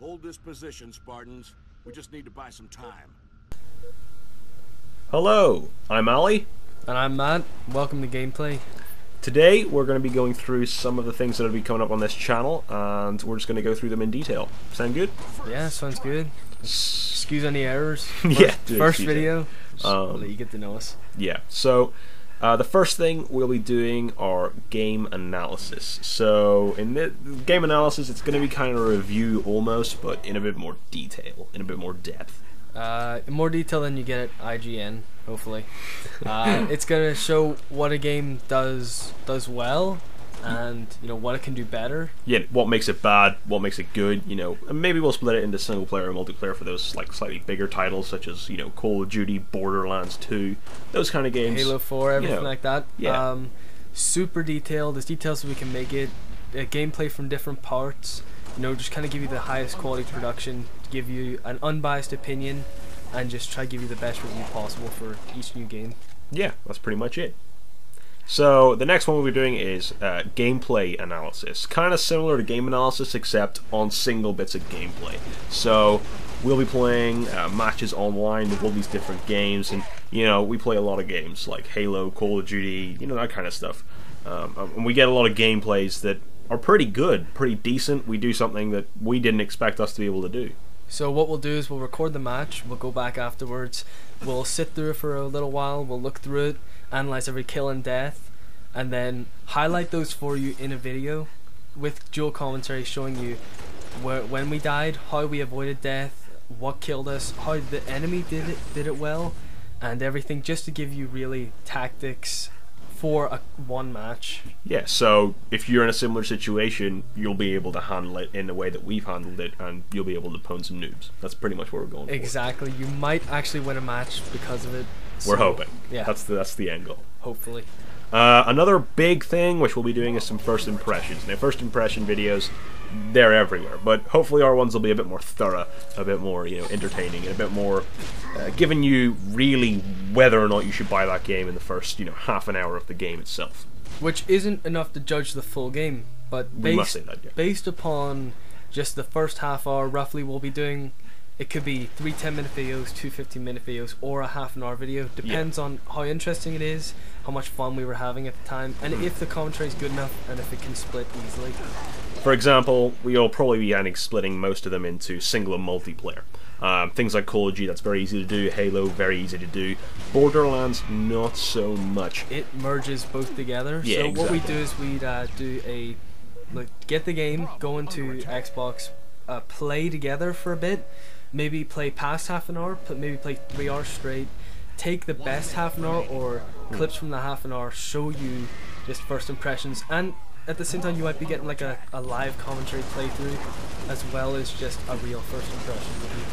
Hold this position, Spartans. We just need to buy some time. Hello, I'm Ali. And I'm Matt. Welcome to Gameplay. Today we're going to be going through some of the things that will be coming up on this channel, and we're just going to go through them in detail. Sound good? Yeah, sounds good. Excuse any errors. First video, so that you get to know us. Yeah, so the first thing we'll be doing are game analysis. So in the game analysis, it's going to be kind of a review almost, but in a bit more detail, in a bit more depth. In more detail than you get at IGN, hopefully. It's gonna show what a game does well, and what it can do better. Yeah, what makes it bad, what makes it good. And maybe we'll split it into single player and multiplayer for those like slightly bigger titles, such as Call of Duty, Borderlands 2, those kind of games. Halo 4, everything like that. Yeah. Super detailed, as detailed as we can make it. Gameplay from different parts. Just kind of give you the highest quality production, give you an unbiased opinion, and just try to give you the best review possible for each new game. Yeah, that's pretty much it. So the next one we'll be doing is gameplay analysis. Kind of similar to game analysis, except on single bits of gameplay. So we'll be playing matches online with all these different games, and we play a lot of games like Halo, Call of Duty, that kind of stuff. And we get a lot of gameplays that are pretty good, pretty decent. We do something that we didn't expect us to be able to do. So what we'll do is we'll record the match, we'll go back afterwards, we'll sit through it for a little while, we'll look through it, analyze every kill and death, and then highlight those for you in a video with dual commentary showing you when we died, how we avoided death, what killed us, how the enemy did it well, and everything, just to give you really tactics for one match. Yeah, so if you're in a similar situation, you'll be able to handle it in the way that we've handled it, and you'll be able to pwn some noobs. That's pretty much what we're going for. Exactly. You might actually win a match because of it. We're hoping. Yeah. That's the end goal. Hopefully. Another big thing which we'll be doing is some first impressions. Now, first impression videos, they're everywhere, but hopefully our ones will be a bit more thorough, a bit more entertaining, and a bit more giving you really whether or not you should buy that game in the first half an hour of the game itself. Which isn't enough to judge the full game, but we must say that, yeah. Based upon just the first half hour, roughly, we'll be doing. It could be 3 10-minute videos, 2 15-minute videos, or a half-an-hour video. Depends on how interesting it is, how much fun we were having at the time, and if the commentary is good enough, and if it can split easily. For example, we'll probably be splitting most of them into single and multiplayer. Things like Call of Duty, that's very easy to do. Halo, very easy to do. Borderlands, not so much. It merges both together. Yeah, so exactly. What we do is we get the game, go into Xbox, play together for a bit. Maybe play past half an hour, maybe play 3 hours straight, take the best half an hour or clips from the half an hour, show you just first impressions, and at the same time you might be getting like a live commentary playthrough as well as just a real first impression review.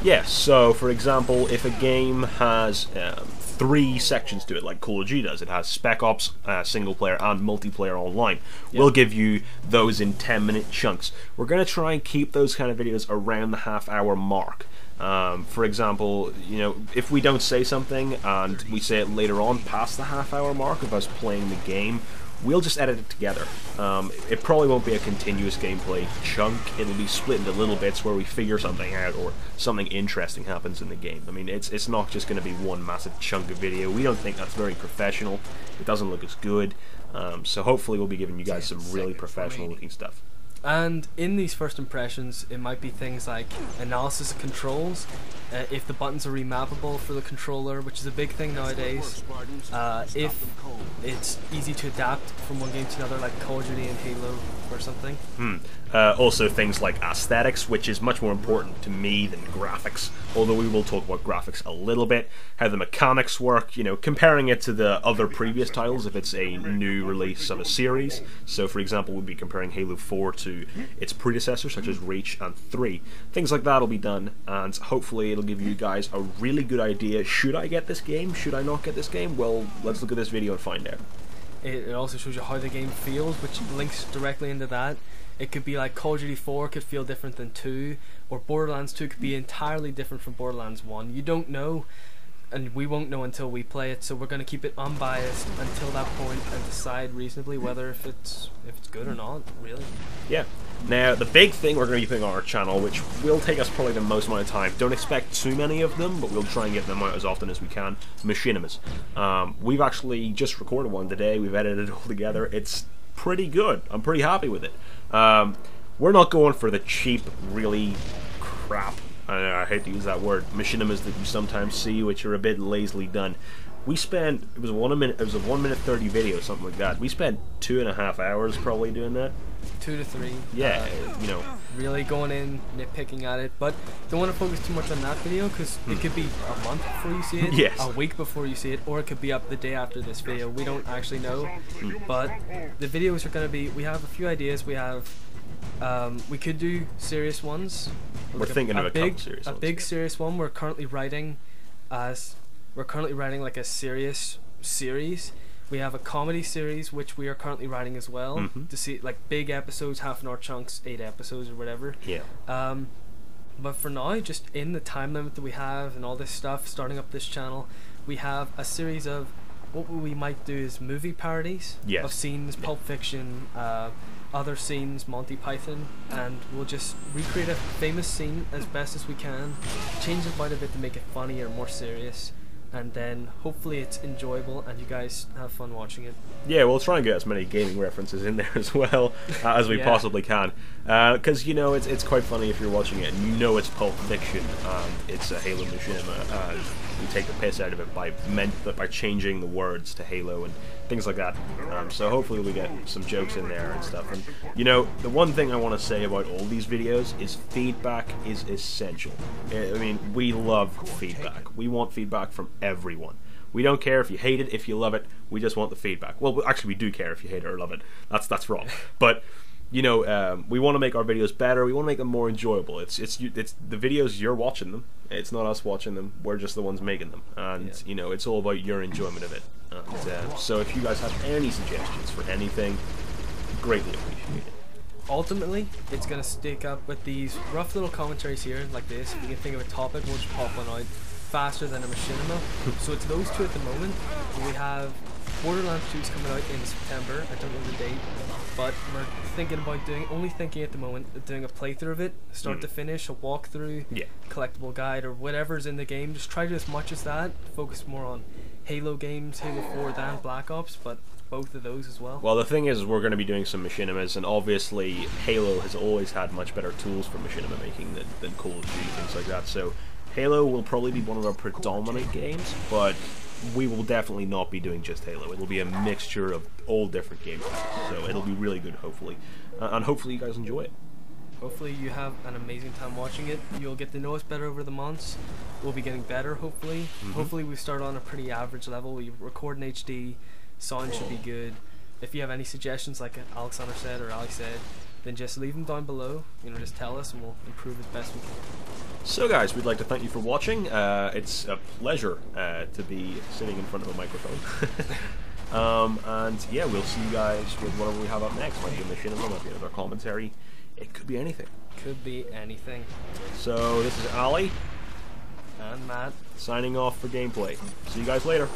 Yes, so for example, if a game has 3 sections to it, like Call of Duty does, it has Spec Ops, single player, and multiplayer online. Yep. We'll give you those in 10-minute chunks. We're going to try and keep those kind of videos around the half-hour mark. For example, if we don't say something and we say it later on past the half-hour mark of us playing the game, we'll just edit it together. It probably won't be a continuous gameplay chunk. It'll be split into little bits where we figure something out or something interesting happens in the game. I mean, it's not just going to be one massive chunk of video. We don't think that's very professional. It doesn't look as good. So hopefully we'll be giving you guys some really professional looking stuff. And in these first impressions, it might be things like analysis of controls, if the buttons are remappable for the controller, which is a big thing nowadays, if it's easy to adapt from one game to another, like Call of Duty and Halo or something. Also things like aesthetics, which is much more important to me than graphics, although we will talk about graphics a little bit, how the mechanics work, comparing it to the other previous titles if it's a new release of a series. So for example, we'll be comparing Halo 4 to its predecessors such as Reach and 3. Things like that will be done, and hopefully it'll give you guys a really good idea. Should I get this game? Should I not get this game? Well, let's look at this video and find out. It also shows you how the game feels, which links directly into that. It could be like Call of Duty 4 could feel different than 2, or Borderlands 2 could be entirely different from Borderlands 1. You don't know, and we won't know until we play it, so we're going to keep it unbiased until that point and decide reasonably whether if it's good or not, really. Yeah. Now, the big thing we're going to be putting on our channel, which will take us probably the most amount of time, don't expect too many of them, but we'll try and get them out as often as we can, machinimas. We've actually just recorded one today, we've edited it all together, it's pretty good, I'm pretty happy with it. We're not going for the cheap, really crap, I hate to use that word, machinimas that you sometimes see, which are a bit lazily done. We spent, it was a 1 minute 30 video, something like that. We spent 2.5 hours probably doing that. 2 to 3. Yeah, you know. Really going in, nitpicking at it, but don't want to focus too much on that video because it could be a month before you see it, yes. a week before you see it, or it could be up the day after this video. We don't actually know, but the videos are going to be, we have a few ideas. We have, we could do serious ones. We're thinking of a couple serious ones. A big serious one. We're currently writing like a serious series. We have a comedy series which we are currently writing as well, to see like big episodes, half-an-hour chunks, 8 episodes or whatever. Yeah. But for now, just in the time limit that we have and all this stuff, starting up this channel, we have a series of what we might do is movie parodies of scenes, Pulp Fiction, other scenes, Monty Python, and we'll just recreate a famous scene as best as we can, change it quite a bit to make it funny or more serious, and then hopefully it's enjoyable and you guys have fun watching it. Yeah, we'll try and get as many gaming references in there as well as we possibly can, because you know it's quite funny if you're watching it and you know it's Pulp Fiction and it's a Halo machinima and we take the piss out of it by changing the words to Halo and things like that. So hopefully we get some jokes in there and stuff. And you know, the one thing I want to say about all these videos is feedback is essential. I mean, we love feedback. We want feedback from everyone. We don't care if you hate it, if you love it. We just want the feedback. Well, actually, we do care if you hate it or love it. That's wrong. But you know, we want to make our videos better. We want to make them more enjoyable. It's the videos, you're watching them. It's not us watching them. We're just the ones making them. And you know, it's all about your enjoyment of it. And, so if you guys have any suggestions for anything, greatly appreciate it. Ultimately, it's going to stick up with these rough little commentaries here, like this. If you can think of a topic, we'll just pop one out faster than a machinima. So it's those two at the moment. We have Borderlands 2 is coming out in September. I don't know the date, but we're thinking about only thinking at the moment of doing a playthrough of it, start to finish, a walkthrough, collectible guide, or whatever's in the game. Just try to do as much as that. Focus more on Halo games, Halo 4 than Black Ops, but both of those as well. Well, the thing is, we're going to be doing some machinimas, and obviously Halo has always had much better tools for machinima making than Call of Duty, things like that. So Halo will probably be one of our predominant games, but we will definitely not be doing just Halo. It will be a mixture of all different games, so it'll be really good, hopefully. And hopefully you guys enjoy it. Hopefully you have an amazing time watching it. You'll get to know us better over the months. We'll be getting better, hopefully. Hopefully we start on a pretty average level. We record in HD, sound should be good. If you have any suggestions, like Alexander said or Ali said, then just leave them down below. You know, just tell us and we'll improve as best we can. So guys, we'd like to thank you for watching. It's a pleasure to be sitting in front of a microphone. And yeah, we'll see you guys with whatever we have up next. Might be a machinima, might be another commentary. It could be anything. Could be anything. So this is Ali and Matt signing off for GMPLY. See you guys later.